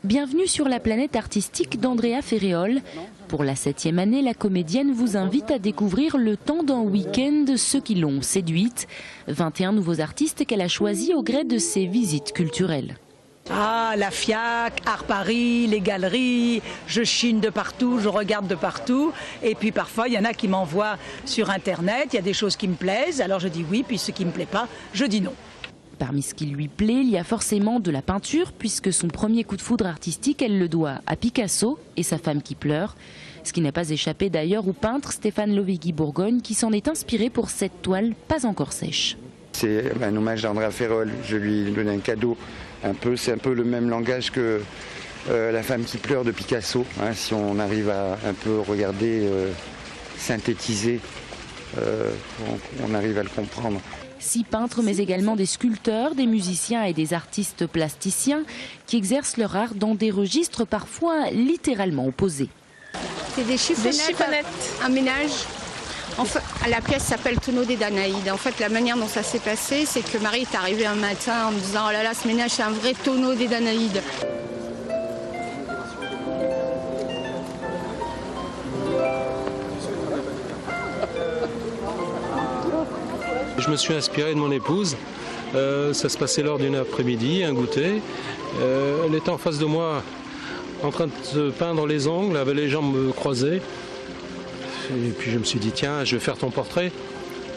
Bienvenue sur la planète artistique d'Andrea Ferréol. Pour la 7e année, la comédienne vous invite à découvrir le temps d'un week-end ceux qui l'ont séduite. 21 nouveaux artistes qu'elle a choisis au gré de ses visites culturelles. Ah, la FIAC, Art Paris, les galeries, je chine de partout, je regarde de partout. Et puis parfois, il y en a qui m'envoient sur Internet, il y a des choses qui me plaisent, alors je dis oui, puis ce qui ne me plaît pas, je dis non. Parmi ce qui lui plaît, il y a forcément de la peinture, puisque son premier coup de foudre artistique, elle le doit à Picasso et sa femme qui pleure. Ce qui n'a pas échappé d'ailleurs au peintre Stéphane Lovéguy-Bourgogne, qui s'en est inspiré pour cette toile pas encore sèche. C'est un hommage d'Andrea Ferréol, je lui donne un cadeau. C'est un peu le même langage que La femme qui pleure de Picasso, hein, si on arrive à un peu regarder, synthétiser, on arrive à le comprendre. 6 peintres, mais également des sculpteurs, des musiciens et des artistes plasticiens qui exercent leur art dans des registres parfois littéralement opposés. C'est des chiffonnettes, un ménage. En fait, la pièce s'appelle Tonneau des Danaïdes. En fait, la manière dont ça s'est passé, c'est que Marie est arrivée un matin en me disant « Oh là là, ce ménage, c'est un vrai tonneau des Danaïdes ». Je me suis inspiré de mon épouse. Ça se passait lors d'une après-midi, un goûter. Elle était en face de moi en train de se peindre les ongles, avec les jambes croisées. Et puis je me suis dit, tiens, je vais faire ton portrait.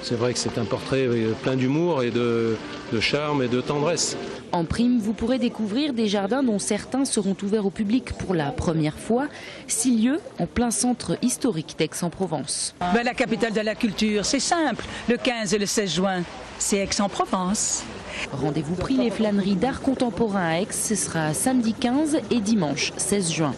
C'est vrai que c'est un portrait plein d'humour et de charme et de tendresse. En prime, vous pourrez découvrir des jardins dont certains seront ouverts au public pour la première fois. 6 lieux en plein centre historique d'Aix-en-Provence. La capitale de la culture, c'est simple. Le 15 et le 16 juin, c'est Aix-en-Provence. Rendez-vous pris les flâneries d'art contemporain à Aix, ce sera samedi 15 et dimanche 16 juin.